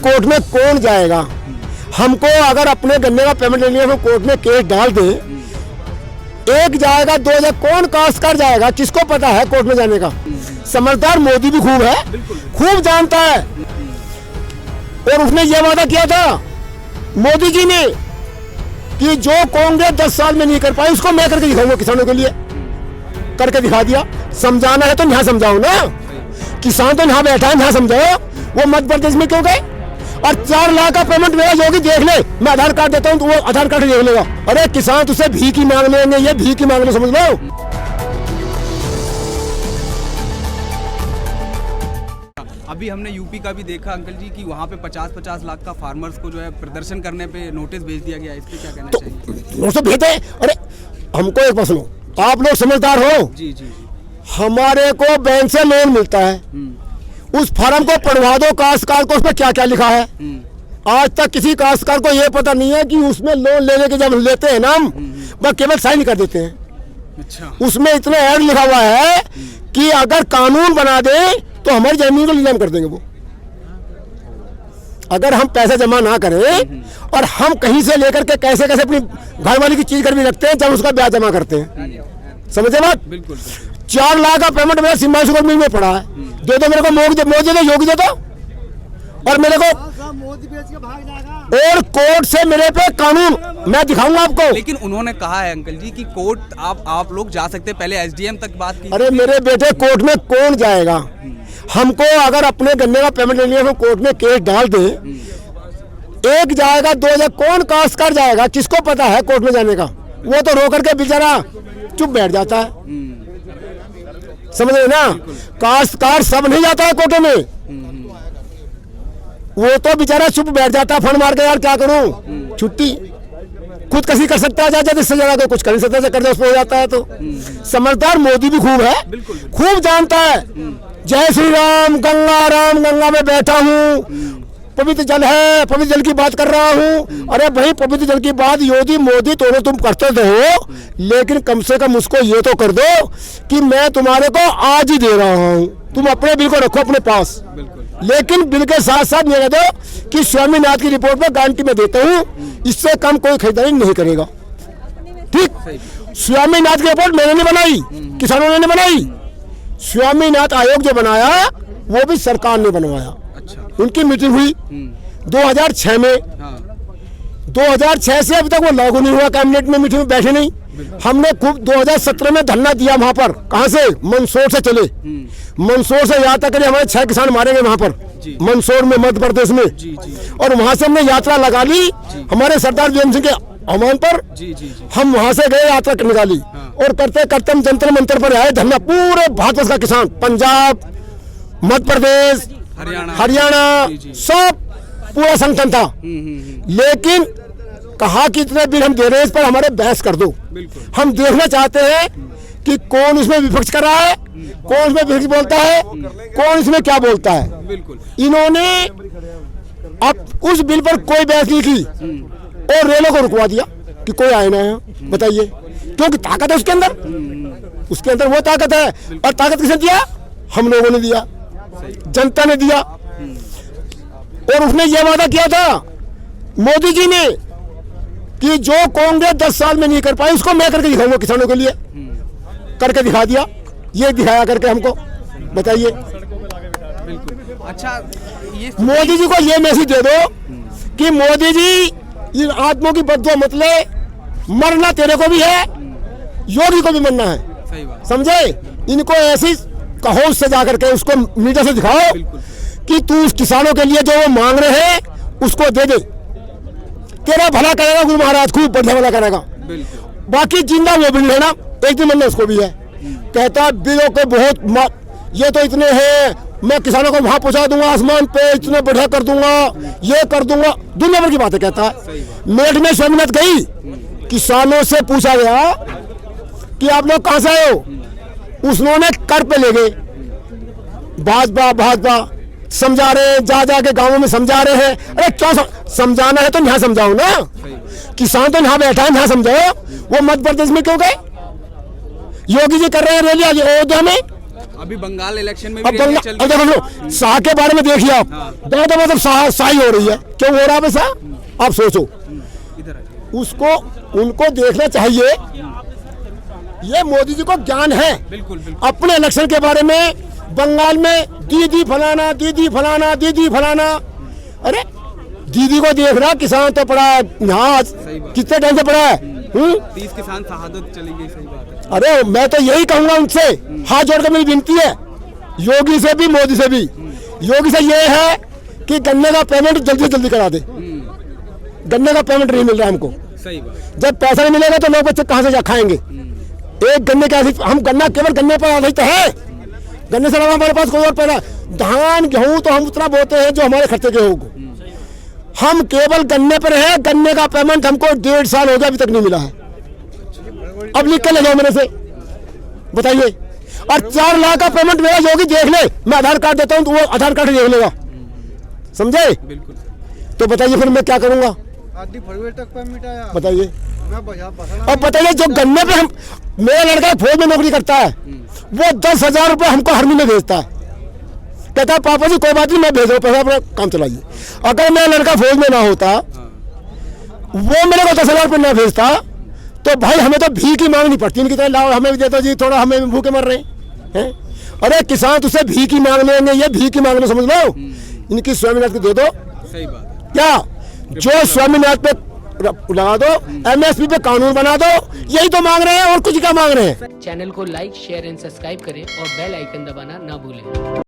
Court में कौन जाएगा? हमको अगर अपने गन्ने का पेमेंट लेने में कोर्ट में केस डाल दे, एक जाएगा दो जाएगा, कौन काश्तकार जाएगा? किसको पता है कोर्ट में जाने का? समझदार मोदी भी खूब है, खूब जानता है। और उसने ये वादा किया था मोदी जी ने कि जो कांग्रेस 10 साल में नहीं कर पाई उसको मैं करके दिखाऊंगा किसानों के लिए। करके दिखा दिया। समझाना है तो यहाँ समझाओ ना, किसान तो यहाँ बैठा है, यहाँ समझाओ। वो मध्य प्रदेश में क्यों गए? और 4 लाख का पेमेंट मेरा योगी देख ले, मैं आधार कार्ड देता हूँ तो वो आधार कार्ड देख लेगा। अरे किसान तुझसे भीख ही मांग लेंगे, ये भीख ही मांग लो, समझ लो। अभी हमने यूपी का भी देखा अंकल जी कि वहाँ पे 50-50 लाख का फार्मर्स को जो है प्रदर्शन करने पे नोटिस भेज दिया गया। इस पे क्या कहना चाहिए? तो भेजे। अरे हमको एक बात सुनो, आप लोग समझदार हो। जी जी। हमारे को बैंक से लोन मिलता है, उस फार्म को पढ़वा दो काश्तकार को, उसमें क्या क्या लिखा है। आज तक किसी काश्तकार को यह पता नहीं है कि उसमें लोन लेने के जब लेते हैं ना, बस केवल साइन कर देते हैं। अच्छा। उसमें इतना ऐड लिखा हुआ है कि अगर कानून बना दे तो हमारी जमीन को नीलाम कर देंगे वो। अगर हम पैसा जमा ना करें और हम कहीं से लेकर के कैसे कैसे अपनी घरवाली की चीज कर भी रखते हैं, जब उसका ब्याज जमा करते हैं। समझे बात? बिल्कुल। 4 लाख का पेमेंट मेरा सिम्बासु गवर्नमेंट में पड़ा है, दे दो मेरे को, मोदी दे, योगी दे दो। और मेरे को मोदी बेच के भाग जाएगा। और कोर्ट से मेरे पे कानून मैं दिखाऊंगा आपको। लेकिन उन्होंने कहा है अंकल जी कि कोर्ट आप लोग जा सकते हैं, पहले एसडीएम तक बात की। अरे मेरे बेटे, कोर्ट में कौन जाएगा? हमको अगर अपने गन्ने का पेमेंट लेने में कोर्ट में केस डाल दे, एक जाएगा दो जाएगा, कौन काश्तकार जाएगा? किसको पता है कोर्ट में जाने का? वो तो रो करके बेचारा चुप बैठ जाता है। समझ रहे ना? काश्तकार सब नहीं जाता है कोर्टों में, वो तो बेचारा चुप बैठ जाता है, फन मार के यार क्या करूं, छुट्टी खुद कसी कर सकता है, ज्यादा इससे ज्यादा कुछ कर नहीं सकता, कर्जा उस पर हो जाता है। तो समझदार मोदी भी खूब है, खूब जानता है। जय श्री राम, गंगा में बैठा हूँ, पवित्र जल है, पवित्र जल की बात कर रहा हूँ। अरे भाई, पवित्र जल की बात योगी मोदी दोनों तुम करते रहो, लेकिन कम से कम उसको ये तो कर दो कि मैं तुम्हारे को आज ही दे रहा हूँ, तुम अपने बिल को रखो अपने पास। लेकिन बिल के साथ साथ ये कह दो कि स्वामीनाथ की रिपोर्ट में गारंटी में देता हूँ, इससे कम कोई खरीदारी नहीं करेगा। ठीक? स्वामीनाथ की रिपोर्ट मैंने नहीं बनाई, किसानों ने नहीं बनाई। स्वामीनाथ आयोग जो बनाया वो भी सरकार ने बनवाया। अच्छा। उनकी मीटिंग हुई 2006 में। 2006 से अभी तक वो लागू नहीं हुआ, कैबिनेट में मीटिंग में बैठे नहीं। हमने खूब 2017 में धरना दिया वहां पर। कहां से? मंदसौर से चले, मंदसौर से यहाँ तक हमारे 6 किसान मारे गए वहां पर, मंदसौर में, मध्य प्रदेश में। और वहां से हमने यात्रा लगा ली हमारे सरदार वीरेंद्र सिंह के आह्वान पर। हम वहां से गए, यात्रा निकाली और करते करते हम जंतर मंतर पर आए धरना। पूरे भारतवर्ष का किसान, पंजाब, मध्य प्रदेश, हरियाणा, सब पूरा संगठन था। लेकिन कहा कि इतने बिल हम दे रहे हैं, इस पर हमारे बहस कर दो। हम देखना चाहते हैं कि कौन इसमें विपक्ष कर रहा है, कौन इसमें विपक्ष बोलता है, कौन इसमें क्या बोलता है। इन्होंने अब उस बिल पर कोई बहस नहीं की और रेलों को रुकवा दिया कि कोई आए ना यहाँ। बताइए, क्योंकि ताकत है उसके अंदर, उसके अंदर वो ताकत है। और ताकत किसने दिया? हम लोगों ने दिया, जनता ने दिया। और उसने ये वादा किया था मोदी जी ने कि जो कांग्रेस 10 साल में नहीं कर पाई उसको मैं करके दिखाऊंगा किसानों के लिए। करके दिखा दिया, ये दिखाया करके हमको। बताइए। अच्छा, ये मोदी जी को ये मैसेज दे दो कि मोदी जी, इन आदमियों की बददुआ मत ले, मरना तेरे को भी है, योगी को भी मरना है। सही बात। समझे? इनको ऐसी कहो से जाकर के उसको मीडिया से दिखाओ कि तू उस किसानों के लिए जो वो मांग रहे हैं उसको दे दे, तेरा भला करेगा गुरु महाराज, खूब बढ़िया भला करेगा। बाकी जिंदा वो भी लेना, एक दिन मरना उसको भी है। कहता बिलों को बहुत ये तो इतने हैं, मैं किसानों को वहां पहुंचा दूंगा, आसमान पे इतने बढ़िया कर दूंगा, ये कर दूंगा, दुनिया भर की बातें कहता है। मेरठ में स्वामीनाथ गई, किसानों से पूछा गया कि आप लोग कहां से आए हो? उसने कर पे ले गए, भाजपा समझा रहे हैं, जा के गांवों में समझा रहे हैं। अरे क्या समझाना है तो यहाँ समझाओ ना, किसान तो यहाँ बैठा है, यहाँ समझाओ। वो मध्य प्रदेश में क्यों गए? योगी जी कर रहे हैं रैली अयोध्या में, अभी बंगाल इलेक्शन में अब भी रैली चल रही है। देखो शाह के बारे में देखिए आप, तो मतलब शाही हो रही है, क्यों हो रहा है वैसा? आप सोचो, इधर आइए। उसको उनको देखना चाहिए। ये मोदी जी को ज्ञान है बिल्कुल बिल्कुल। अपने इलेक्शन के बारे में। बंगाल में दीदी फलाना, दीदी फलाना, दीदी फलाना। अरे दीदी को देख रहा, किसान तो पड़ा यहाँ कितने टाइम से पड़ा है। 30 किसान शहादत चली गई, सही बात है। अरे मैं तो यही कहूंगा उनसे, हाथ जोड़ कर मेरी विनती है, योगी से भी मोदी से भी। योगी से ये है कि गन्ने का पेमेंट जल्दी से जल्दी करा दे। गन्ने का पेमेंट नहीं मिल रहा है हमको। सही बात। जब पैसा नहीं मिलेगा तो लोग बच्चे कहाँ से जा खाएंगे? एक गन्ने का, हम गन्ना केवल गन्ने पर आधारित है। गन्ने से अलावा हमारे पास कोई और पैदा, धान गेहूं तो हम उतना बोते हैं जो हमारे खर्चे के होगा। हम केवल गन्ने पर है। गन्ने का पेमेंट हमको 1.5 साल हो गया, अभी तक नहीं मिला है। अब लिख के ले जाओ मेरे से, बताइए। और 4 लाख का पेमेंट मेरा योगी देख ले, मैं आधार कार्ड देता हूँ तो वो आधार कार्ड देख लेगा, समझे? बिल्कुल। तो बताइए फिर मैं क्या करूंगा? आधी फरवरी तक पेमेंट आया। बताइए। मैं बसा अब बताइए, जो गन्ने पे हम, मेरा लड़का फौज में नौकरी करता है, वो 10,000 रुपये हमको हर महीने भेजता है। कहता है पापा जी कोई बात नहीं, मैं भेज रहा हूँ पैसा, अपना काम चलाइए। अगर मेरा लड़का फौज में ना होता, वो मेरे को 10,000 रुपये ना भेजता, तो भाई हमें तो भीख ही मांगनी पड़ती। इनकी तरह लाओ हमें भी देता जी थोड़ा, हमें भूखे मर रहे हैं। अरे किसान तुझसे भीख ही मांग लेंगे, ये भीख ही मांगने समझ लो। इनकी स्वामीनाथ को दे दो। सही बात। क्या जो स्वामीनाथ पे लगा दो, MSP पे कानून बना दो, यही तो मांग रहे हैं, और कुछ क्या मांग रहे हैं? चैनल को लाइक, शेयर एंड सब्सक्राइब करें और बेल आइकन दबाना ना भूलें।